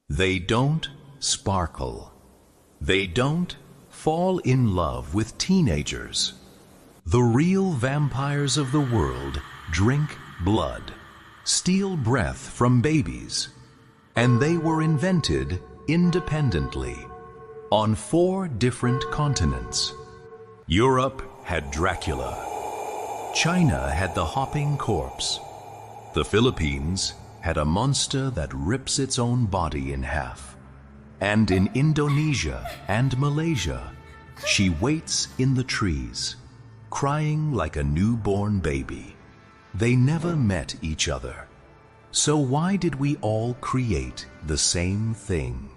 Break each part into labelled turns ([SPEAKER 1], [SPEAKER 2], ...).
[SPEAKER 1] They don't sparkle. They don't fall in love with teenagers. The real vampires of the world drink blood, steal breath from babies, and they were invented independently on 4 different continents. Europe had Dracula. China had the hopping corpse. The Philippines had a monster that rips its own body in half. And in Indonesia and Malaysia, she waits in the trees, crying like a newborn baby. They never met each other. So why did we all create the same thing?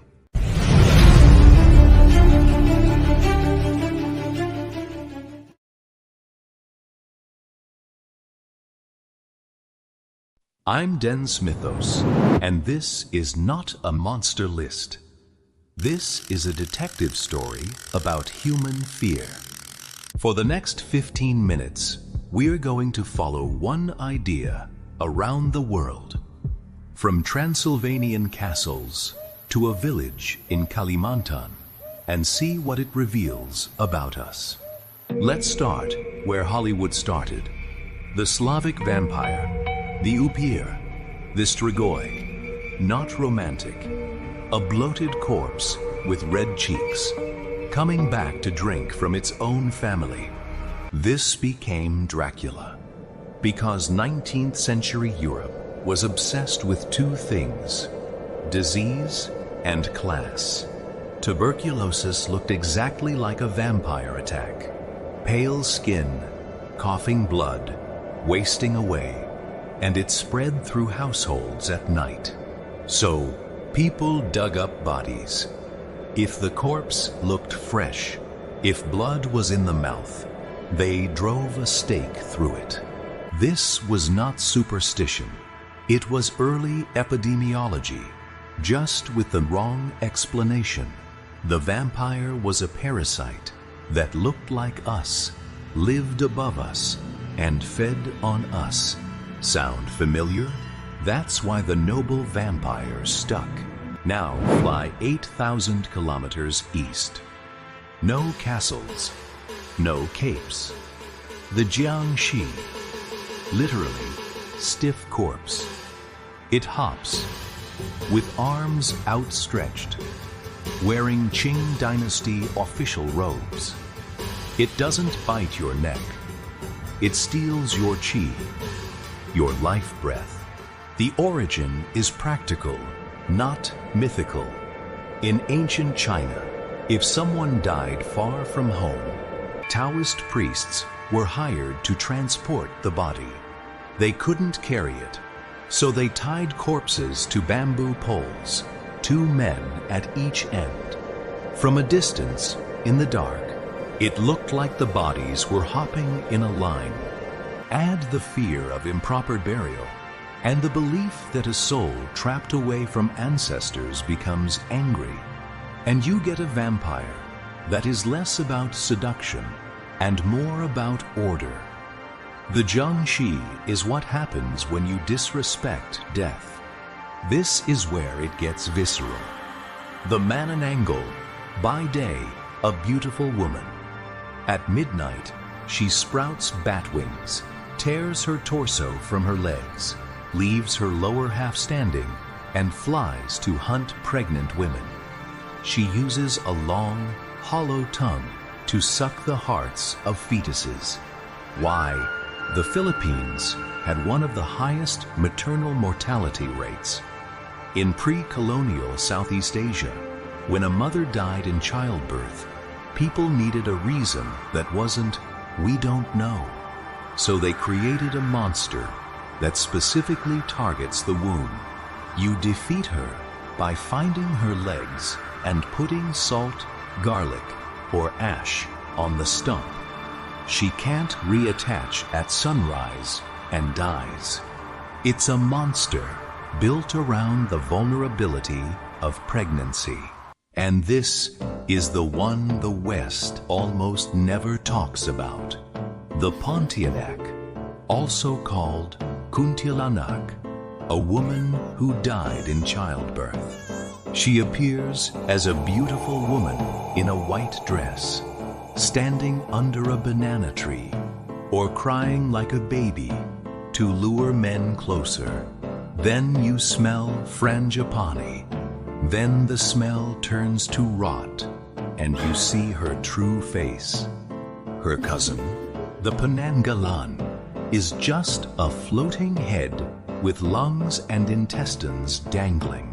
[SPEAKER 1] I'm Denz Mythos, and this is not a monster list. This is a detective story about human fear. For the next 15 minutes, we're going to follow one idea around the world. From Transylvanian castles to a village in Kalimantan, and see what it reveals about us. Let's start where Hollywood started. The Slavic vampire. The Upir, the Strigoi, not romantic, a bloated corpse with red cheeks, coming back to drink from its own family. This became Dracula, because 19th century Europe was obsessed with 2 things, disease and class. Tuberculosis looked exactly like a vampire attack. Pale skin, coughing blood, wasting away. And it spread through households at night. So, people dug up bodies. If the corpse looked fresh, if blood was in the mouth, they drove a stake through it. This was not superstition. It was early epidemiology, just with the wrong explanation. The vampire was a parasite that looked like us, lived above us, and fed on us. Sound familiar? That's why the noble vampire stuck. Now fly 8,000 kilometers east. No castles, no capes. The Jiangshi, literally stiff corpse. It hops, with arms outstretched, wearing Qing Dynasty official robes. It doesn't bite your neck. It steals your qi, your life breath. The origin is practical, not mythical. In ancient China, if someone died far from home, Taoist priests were hired to transport the body. They couldn't carry it, so they tied corpses to bamboo poles, 2 men at each end. From a distance, in the dark, it looked like the bodies were hopping in a line. Add the fear of improper burial, and the belief that a soul trapped away from ancestors becomes angry, and you get a vampire that is less about seduction and more about order. The Jiangshi is what happens when you disrespect death. This is where it gets visceral. The Manananggal, by day, a beautiful woman. At midnight, she sprouts bat wings, tears her torso from her legs, leaves her lower half standing, and flies to hunt pregnant women. She uses a long, hollow tongue to suck the hearts of fetuses. Why? The Philippines had one of the highest maternal mortality rates. In pre-colonial Southeast Asia, when a mother died in childbirth, people needed a reason that wasn't, "We don't know." So they created a monster that specifically targets the womb. You defeat her by finding her legs and putting salt, garlic, or ash on the stump. She can't reattach at sunrise and dies. It's a monster built around the vulnerability of pregnancy. And this is the one the West almost never talks about. The Pontianak, also called Kuntilanak, a woman who died in childbirth. She appears as a beautiful woman in a white dress, standing under a banana tree, or crying like a baby to lure men closer. Then you smell frangipani. Then the smell turns to rot, and you see her true face. Her cousin, the Manananggal, is just a floating head with lungs and intestines dangling.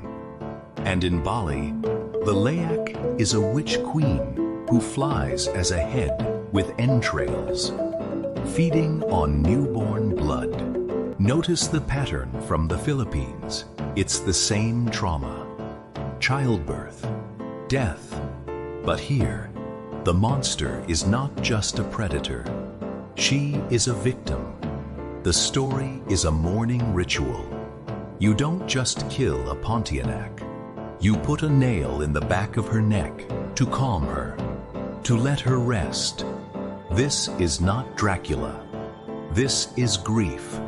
[SPEAKER 1] And in Bali, the Layak is a witch queen who flies as a head with entrails, feeding on newborn blood. Notice the pattern from the Philippines. It's the same trauma. Childbirth, death. But here, the monster is not just a predator. She is a victim. The story is a mourning ritual. You don't just kill a Pontianak. You put a nail in the back of her neck to calm her, to let her rest. This is not Dracula. This is grief,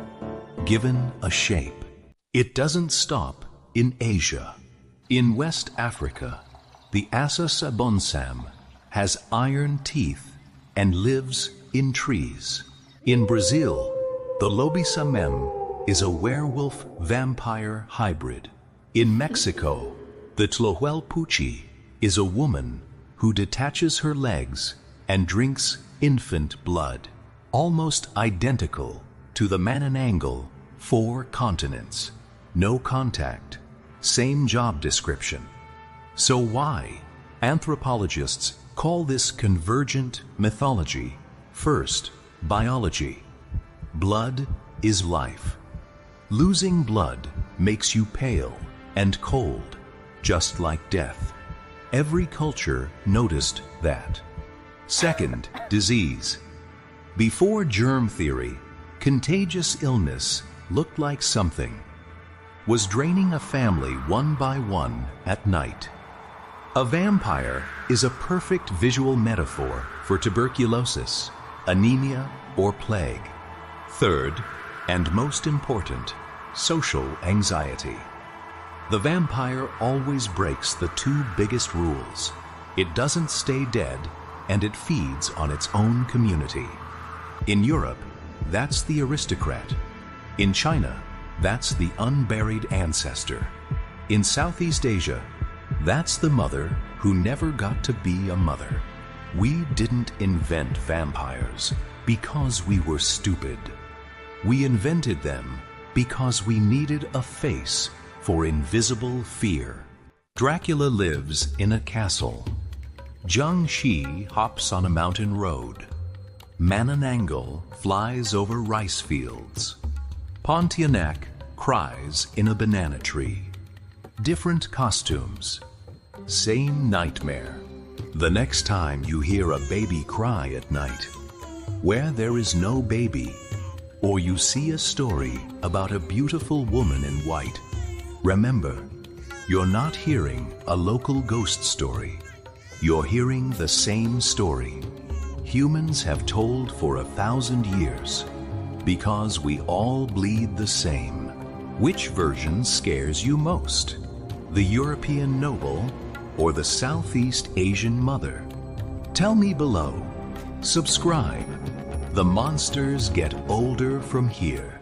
[SPEAKER 1] given a shape. It doesn't stop in Asia. In West Africa, the Asanbosam has iron teeth and lives in trees. In Brazil, the Lobisomem is a werewolf-vampire hybrid. In Mexico, the Tlahuelpuchi is a woman who detaches her legs and drinks infant blood, almost identical to the Manananggal, 4 continents, no contact, same job description. So why? Anthropologists call this convergent mythology. First, biology. Blood is life. Losing blood makes you pale and cold, just like death. Every culture noticed that. Second, disease. Before germ theory, contagious illness looked like something was draining a family one by one at night. A vampire is a perfect visual metaphor for tuberculosis, anemia, or plague. Third, and most important, social anxiety. The vampire always breaks the 2 biggest rules. It doesn't stay dead, and it feeds on its own community. In Europe, that's the aristocrat. In China, that's the unburied ancestor. In Southeast Asia, that's the mother who never got to be a mother. We didn't invent vampires because we were stupid. We invented them because we needed a face for invisible fear. Dracula lives in a castle. Jiangshi hops on a mountain road. Manananggal flies over rice fields. Pontianak cries in a banana tree. Different costumes, same nightmare. The next time you hear a baby cry at night, where there is no baby, or you see a story about a beautiful woman in white, remember, you're not hearing a local ghost story. You're hearing the same story humans have told for 1,000 years, because we all bleed the same. Which version scares you most? The European noble or the Southeast Asian mother? Tell me below. Subscribe. The monsters get older from here.